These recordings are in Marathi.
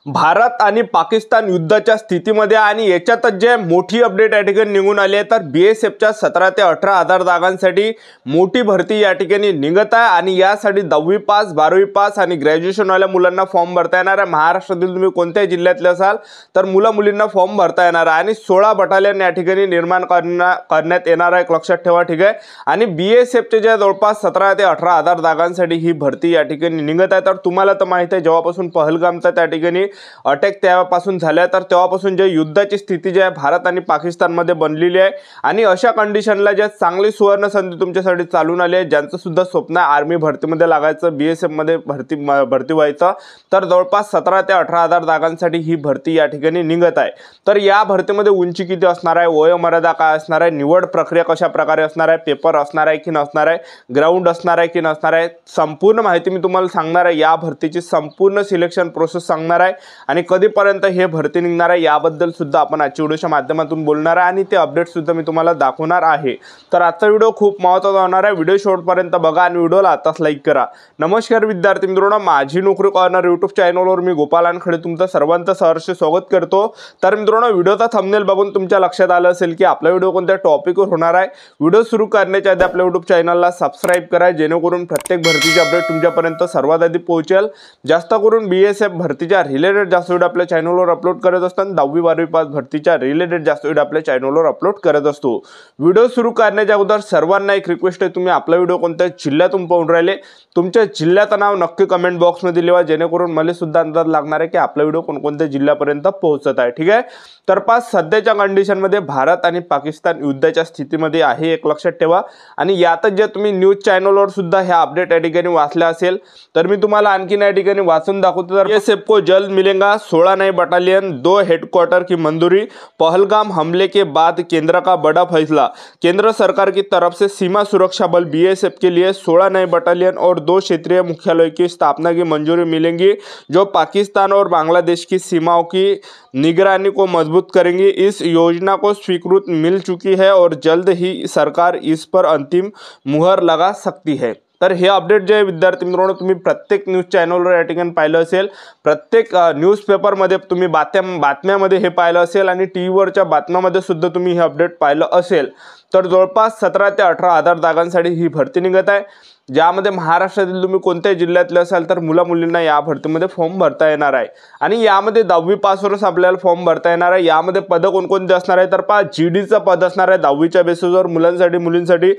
भारत आणि पाकिस्तान युद्धाच्या स्थितीमध्ये आणि याच्यातच जे मोठी अपडेट या ठिकाणी निघून आली आहे, तर बीएसएफच्या 17 ते 18 हजार जागांसाठी मोठी भरती या ठिकाणी निघत आहे आणि यासाठी 10वी पास 12वी पास आणि ग्रॅज्युएशन वाल्या मुलांना फॉर्म भरता येणार आहे। महाराष्ट्रातील तुम्ही कोणत्याही जिल्ह्यातले असाल तर मुलींना फॉर्म भरता येणार आहे आणि 16 बटालियन या ठिकाणी निर्माण करण्यात येणार आहे, लक्षात ठेवा, ठीक आहे। आणि बीएसएफचे जे जवळपास 17 ते 18 हजार जागांसाठी ही भरती या ठिकाणी निघत आहे। तर तुम्हाला तर माहिती आहे, जेव्हापासून पहलगामचा त्या ठिकाणी अटॅक तेव्हापासून झाल्या, तर तेव्हापासून जे युद्धाची स्थिती जी आहे भारत आणि पाकिस्तान मध्ये बनलेली आहे आणि अशा कंडिशनला जे चांगली सुवर्ण संधी तुमच्यासाठी चालून आली आहे, ज्यांचं सुद्धा स्वप्न आहे आर्मी भरतीमध्ये लागायचं, बीएसएफ मध्ये भरती व्हायचं, तर जवळपास 17 ते 18 हजार जागांसाठी ही भरती या ठिकाणी निघत आहे। तर या भरतीमध्ये उंची किती असणार आहे, वयोमर्यादा काय असणार आहे, निवड प्रक्रिया कशा प्रकारे असणार आहे, पेपर असणार आहे की नसणार आहे, ग्राउंड असणार आहे की नसणार आहे, संपूर्ण माहिती मी तुम्हाला सांगणार आहे। या भरतीची संपूर्ण सिलेक्शन प्रोसेस सांगणार आहे आणि कधीपर्यंत हे भरती निघणार आहे याबद्दल सुद्धा आपण आजच्या व्हिडिओच्या माध्यमातून बोलणार आहे आणि ते अपडेट सुद्धा मी तुम्हाला दाखवणार आहे। तर आजचा व्हिडिओ खूप महत्त्वाचा होणार आहे, व्हिडिओ शेवटपर्यंत बघा आणि व्हिडिओला आताच लाईक करा। नमस्कार विद्यार्थी मित्रांनो, माझी नोकरी कॉर्नर यूट्यूब चॅनलवर मी गोपाल वानखडे तुमचं सर्वांचं सहर्ष स्वागत करतो। तर मित्रांनो, व्हिडिओचा थंबनेल बघून तुमच्या लक्षात आलं असेल की आपला व्हिडिओ कोणत्या टॉपिकवर होणार आहे। व्हिडिओ सुरू करण्याच्या आधी आपल्या यूट्यूब चॅनलला सबस्क्राइब करा, जेणेकरून प्रत्येक भरतीचे अपडेट तुमच्यापर्यंत सर्वात आधी पोहोचेल। जास्त करून बीएसएफ भरतीच्या रिलेटेड जास्त व्हिडिओ आपल्या चॅनलवर अपलोड करत असताना 10वी 12वी पास भरतीच्या रिलेटेड जास्त व्हिडिओ आपल्या चॅनलवर अपलोड करत असतो। व्हिडिओ सुरू करण्याच्या अगोदर सर्वांना एक रिक्वेस्ट आहे, तुम्ही आपला व्हिडिओ कोणत्या जिल्ह्यातून पाहून राहिले तुमच्या जिल्ह्याचं नाव नक्की कमेंट बॉक्समध्ये लिहा, जेणेकरून मला सुद्धा अंदाज लागणार आहे की आपला व्हिडिओ कोणकोणत्या जिल्ह्यापर्यंत पोहोचत आहे, ठीक आहे। तर पास सध्याच्या कंडिशनमध्ये भारत आणि पाकिस्तान युद्धाच्या स्थितीमध्ये आहे, एक लक्षात ठेवा। आणि यातच जे तुम्ही न्यूज चॅनलवर सुद्धा ह्या अपडेट या ठिकाणी वाचल्या असेल, तर मी तुम्हाला आणखीन या ठिकाणी वाचून दाखवतो। तर बीएसएफ को जल्द मिलेगा 16 नए बटालियन, 2 हेडक्वार्टर की मंजूरी, पहलगाम हमले के बाद केंद्र का बड़ा फैसला, केंद्र सरकार की तरफ से सीमा सुरक्षा बल बीएसएफ के लिए 16 नए बटालियन और 2 क्षेत्रीय मुख्यालय की स्थापना की मंजूरी मिलेंगी, जो पाकिस्तान और बांग्लादेश की सीमाओं की निगरानी को मजबूत करेंगी। इस योजना को स्वीकृति मिल चुकी है और जल्द ही सरकार इस पर अंतिम मुहर लगा सकती है। तर हे अपडेट जे विद्यार्थी मित्रांनो तुम्ही प्रत्येक न्यूज चॅनलवर या ठिकाणी पाहिलं असेल, प्रत्येक न्यूजपेपरमध्ये तुम्ही बातम्यामध्ये हे पाहिलं असेल आणि टीव्हीवरच्या बातम्यामध्ये सुद्धा तुम्ही हे अपडेट पाहिलं असेल। तर जवळपास 17 ते 18 हजार जागांसाठी ही भरती निघत आहे, ज्यामध्ये महाराष्ट्रातील तुम्ही कोणत्या जिल्ह्यातले असाल तर मुलींना या भरतीमध्ये फॉर्म भरता येणार आहे आणि यामध्ये 10वी पासवरच आपल्याला फॉर्म भरता येणार आहे। यामध्ये पद कोणकोणते असणार आहे, तर पहा, जीडीचं पद असणार आहे 10वीच्या बेसिसवर मुलींसाठी,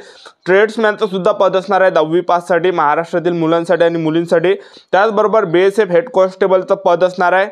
ट्रेड्समॅनचं सुद्धा पद असणार आहे 10वी पाससाठी महाराष्ट्रातील मुलांसाठी आणि मुलींसाठी, त्याचबरोबर बीएसएफ हेड कॉन्स्टेबलचं पद असणार आहे,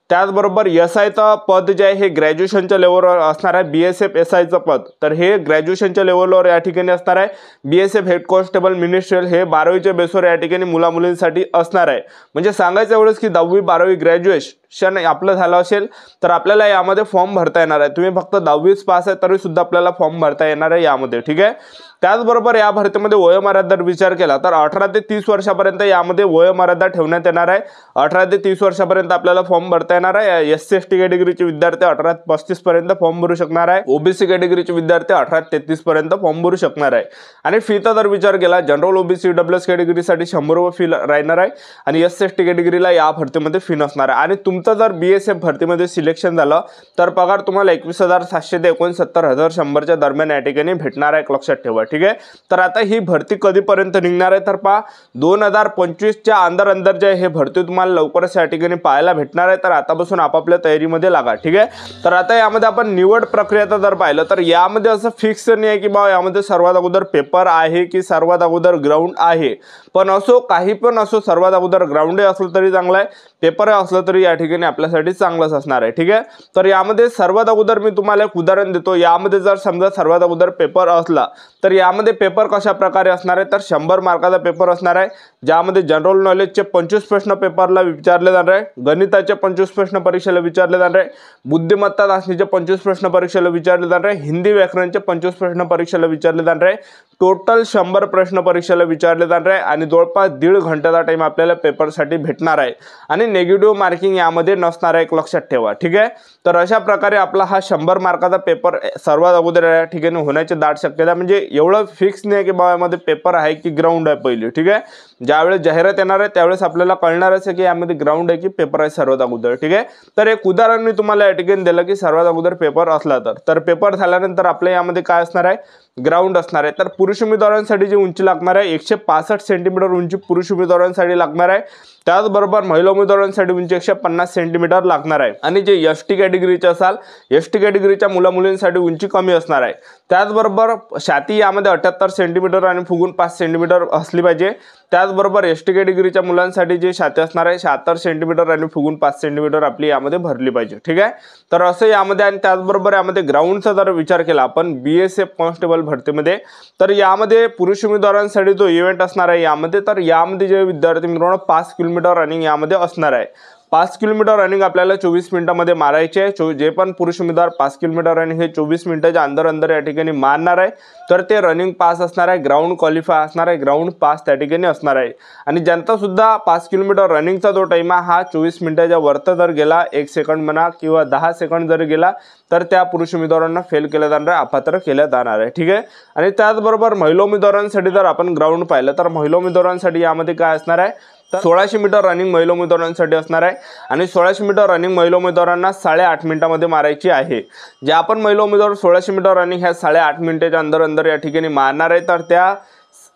त्याचबरोबर एसआयचं पद जे आहे हे ग्रॅज्युएशनच्या लेवलवर असणार आहे, बीएसएफ एसआयचं पद, तर हे ग्रॅज्युएशनच्या लेवलवर या ठिकाणी असणार आहे। बीएसएफ हेड कॉन्स्टेबल मिनिस्ट्रियल हे 12वीच्या बेसवर या ठिकाणी मुलींसाठी असणार आहे। म्हणजे सांगायचं एवढंच की 10वी 12वी ग्रॅज्युएशन आपलं झालं असेल तर आपल्याला यामध्ये फॉर्म भरता येणार आहे। तुम्ही फक्त 10वीच पास आहे तरी सुद्धा आपल्याला फॉर्म भरता येणार आहे यामध्ये, ठीक आहे। त्याचबरोबर या भरतीमध्ये वयोमर्यादा विचार केला तर 18 ते 30 वर्षापर्यंत यामध्ये वयोमर्यादा ठेवण्यात येणार आहे। 18 ते 30 वर्षापर्यंत आपल्याला फॉर्म भरता येणार आहे। एससी एसटी कॅटेगरीचे विद्यार्थी 18 ते 35 पर्यंत फॉर्म भरू शकणार आहे, ओबीसी कॅटेगरीचे विद्यार्थी 18 ते 33 पर्यंत फॉर्म भरू शकणार आहे। आणि फीचा जर विचार केला, जनरल ओबीसी डब्ल्यूएस कॅटेगरीसाठी 100 रुपये फी राहणार आहे आणि एससी एसटी कॅटेगरीला या भरतीमध्ये फी नसणार आहे। आणि तुमचं जर बीएसएफ भरतीमध्ये सिलेक्शन झालं तर पगार तुम्हाला 21,700 ते 69,100च्या दरम्यान या ठिकाणी भेटणार आहे, लक्षात ठेवा, ठीक आहे। तर आता ही भरती कधीपर्यंत निघणार आहे, तर पहा 2025च्या अंदर जे हे भरती तुम्हाला लवकरच या ठिकाणी पाहायला भेटणार आहे। तर आतापासून आपापल्या तयारीमध्ये लागा, ठीक आहे। तर आता यामध्ये आपण निवड प्रक्रियाचं जर पाहिलं तर यामध्ये असं फिक्स नाही आहे की बा यामध्ये सर्वात अगोदर पेपर आहे की सर्वात अगोदर ग्राउंड आहे, पण असो काही पण असो, सर्वात अगोदर ग्राउंड असलं तरी चांगलं आहे, पेपर असलं तरी या ठिकाणी आपल्यासाठी चांगलंच असणार आहे, ठीक आहे। तर यामध्ये सर्वात अगोदर मी तुम्हाला एक उदाहरण देतो, यामध्ये जर समजा सर्वात अगोदर पेपर असला तर यामध्ये पेपर कशा प्रकारे असणार आहे, तर 100 मार्काचा पेपर असणार आहे, ज्यामध्ये जनरल नॉलेजचे 25 प्रश्न पेपरला विचारले जाणार आहे, गणिताचे 25 प्रश्न परीक्षेला विचारले जाणार आहे, बुद्धिमत्ता चाचणीचे 25 प्रश्न परीक्षेला विचारले जाणार आहे, हिंदी व्याकरणचे 25 प्रश्न परीक्षेला विचारले जाणार आहे, टोटल 100 प्रश्न परीक्षेला विचारले जाणार आहे आणि जवळपास 1.5 घंट्याचा टाइम आपल्याला पेपरसाठी भेटणार आहे आणि नेगेटिव्ह मार्किंग यामध्ये नसणार आहे, लक्षात ठेवा, ठीक आहे। तर अशा प्रकारे आपला हा 100 मार्काचा पेपर सर्वात अगोदर या ठिकाणी होण्याची दाट शक्यता, म्हणजे एवढं फिक्स नाही की बाबामध्ये पेपर आहे की ग्राउंड आहे पहिली, ठीक आहे। ज्यावेळेस जाहिरात येणार आहे त्यावेळेस आपल्याला कळणारच आहे की यामध्ये ग्राउंड आहे की पेपर आहे सर्वात अगोदर। ठीक आहे, तर एक उदाहरण मी तुम्हाला या ठिकाणी दिलं की सर्वात अगोदर पेपर असला तर पेपर झाल्यानंतर आपल्या यामध्ये काय असणार आहे, ग्राउंड असणार आहे। तर पुरुष उमेदवारांसाठी जी उंची लागणार आहे 165 सेंटीमीटर उंची पुरुष उमेदवारांसाठी लागणार आहे। त्याचबरोबर महिला उमेदवारांसाठी उंची 150 सेंटीमीटर लागणार आहे। आणि जे एसटी कॅटेगरीचे असाल, एसटी कॅटेगरीच्या मुलामुलींसाठी उंची कमी असणार आहे। त्याचबरोबर छाती यामध्ये 78 सेंटीमीटर आणि फुगून 5 सेंटीमीटर असली पाहिजे। त्याचबरोबर एसटी कॅटेगरीच्या मुलांसाठी जे छाती असणार आहे 76 सेंटीमीटर आणि फुगून 5 सेंटीमीटर आपली यामध्ये भरली पाहिजे। ठीक आहे, तर असं यामध्ये आणि त्याचबरोबर यामध्ये ग्राउंडचा जर विचार केला आपण BSF कॉन्स्टेबल भरतीमध्ये, तर यामध्ये पुरुष उमेदवारांसाठी जो इव्हेंट असणार आहे यामध्ये जे विद्यार्थी मित्रांनो 5 किलोमीटर रनिंग यामध्ये असणार आहे। 5 किलोमीटर रनिंग आपल्याला 24 मिनिटांमध्ये मारायचे आहे। जे पण पुरुष उमेदवार 5 किलोमीटर रनिंग हे 24 मिनिटाच्या अंदर या ठिकाणी मारणार आहे तर ते रनिंग पास असणार आहे, ग्राउंड क्वालिफाय असणार आहे, ग्राउंड पास त्या ठिकाणी असणार आहे। आणि ज्यांचा सुद्धा 5 किलोमीटर रनिंगचा जो टाइम आहे हा 24 मिनिटाच्या वरती जर गेला, 1 सेकंड म्हणा किंवा 10 सेकंड जर गेला तर त्या पुरुष उमेदवारांना फेल केलं जाणार आहे, अपात्र केलं जाणार आहे। ठीक आहे, आणि त्याचबरोबर महिला उमेदवारांसाठी जर आपण ग्राउंड पाहिलं तर महिला उमेदवारांसाठी यामध्ये काय असणार आहे, तर 1600 मीटर रनिंग महिला उमेदवारांसाठी असणार आहे। आणि 1600 मीटर रनिंग महिला उमेदवारांना 8.5 मिनिटांमध्ये मारायची आहे। जे आपण महिला उमेदवार 1600 मीटर रनिंग ह्या 8.5 मिनिटाच्या अंदर या ठिकाणी मारणार आहे तर त्या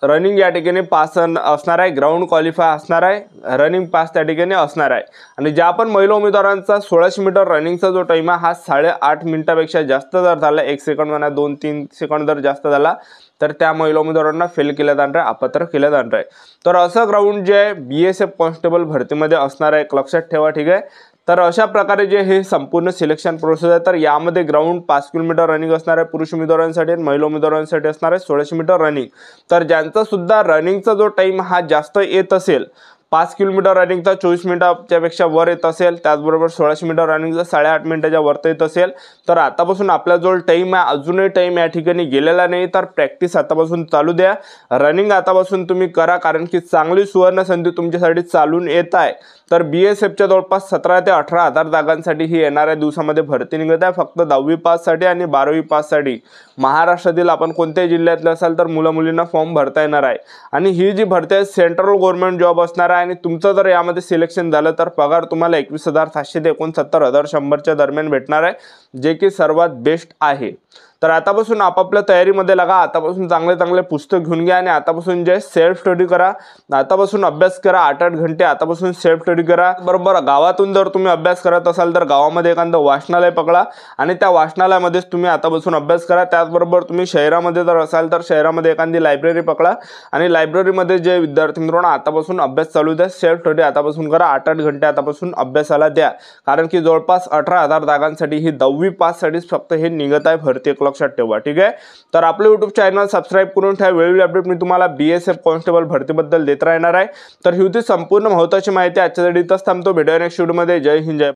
रनिंग या ठिकाणी पास असणार आहे, ग्राउंड क्वालिफाय असणार आहे, रनिंग पास त्या ठिकाणी असणार आहे। आणि ज्या पण महिला उमेदवारांचा 1600 मीटर रनिंगचा जो टाइम आहे हा 8.5 मिनिटापेक्षा जास्त जर झाला, 1 सेकंड म्हणा 2-3 सेकंड जर जास्त झाला तर त्या महिला उमेदवारांना फेल केलं जाणार आहे, अपात्र केलं जाणार आहे। तर असं ग्राउंड जे आहे BSF कॉन्स्टेबल भरतीमध्ये असणार आहे, एक लक्षात ठेवा। ठीक आहे, तर अशा प्रकारे जे हे संपूर्ण सिलेक्शन प्रोसेस आहे, तर यामध्ये ग्राउंड 5 किलोमीटर रनिंग असणार आहे पुरुष उमेदवारांसाठी आणि महिला उमेदवारांसाठी असणार आहे 1600 मीटर रनिंग। तर ज्यांचा सुद्धा रनिंगचा जो टाइम हा जास्त येत असेल, 5 किलोमीटर रनिंगचा 24 मिनिटाच्या पेक्षा वर येत असेल, त्याचबरोबर 1600 मीटर रनिंगचा 8.5 मिनिटाच्या वरती येत असेल, तर आतापासून आपल्याजवळ टाइम आहे, अजूनही टाइम या ठिकाणी गेलेला नाही, तर प्रॅक्टिस आतापासून चालू द्या, रनिंग आतापासून तुम्ही करा, कारण की चांगली सुवर्ण संधी तुमच्यासाठी चालून येत आहे। तर BSFच्या जवळपास 17 ते 18 हजार जागांसाठी ही येणाऱ्या दिवसामध्ये भरती निघत आहे, फक्त 10वी पाससाठी आणि 12वी पाससाठी। महाराष्ट्रातील आपण कोणत्याही जिल्ह्यातले असाल तर मुला-मुलींना फॉर्म भरता येणार आहे। आणि ही जी भरती आहे सेंट्रल गव्हर्नमेंट जॉब असणार आहे। आणि तुमचं जर यामध्ये सिलेक्शन झालं तर पगार तुम्हाला 21,700 ते 69,100च्या दरम्यान भेटणार आहे, जे की सर्वात बेस्ट आहे। तर आतापासून आपापल्या तयारीमध्ये लागा, आतापासून चांगले पुस्तक घेऊन घ्या आणि आतापासून जे सेल्फ स्टडी करा, आतापासून अभ्यास करा, 8-8 घंटे आतापासून सेल्फ स्टडी करा। बरोबर, गावातून जर तुम्ही अभ्यास करत असाल तर गावामध्ये एखादं वाचनालय पकडा आणि त्या वाचनालयामध्येच तुम्ही आतापासून अभ्यास करा। त्याचबरोबर तुम्ही शहरामध्ये जर असाल तर शहरामध्ये एखादी लायब्ररी पकडा आणि लायब्ररीमध्ये जे विद्यार्थी मित्रांनो आतापासून अभ्यास चालू द्या, सेल्फ स्टडी आतापासून करा, 8-8 घंटे आतापासून अभ्यासाला द्या, कारण की जवळपास 18,000 जागांसाठी ही 10वी पाससाठीच फक्त हे निघत आहे भरती, लक्षात ठेवा। ठीक आहे, तर आपलं YouTube चॅनल सबस्क्राइब करून ठेवा, वेळोवेळी अपडेट मी तुम्हाला BSF कॉन्स्टेबल भरतीबद्दल देत राहणार आहे। तर ही होती संपूर्ण महत्त्वाची माहिती, आजच्यासाठी इथंच थांबतो, भेटूया नेक्स्ट व्हिडिओमध्ये। जय हिंद, जय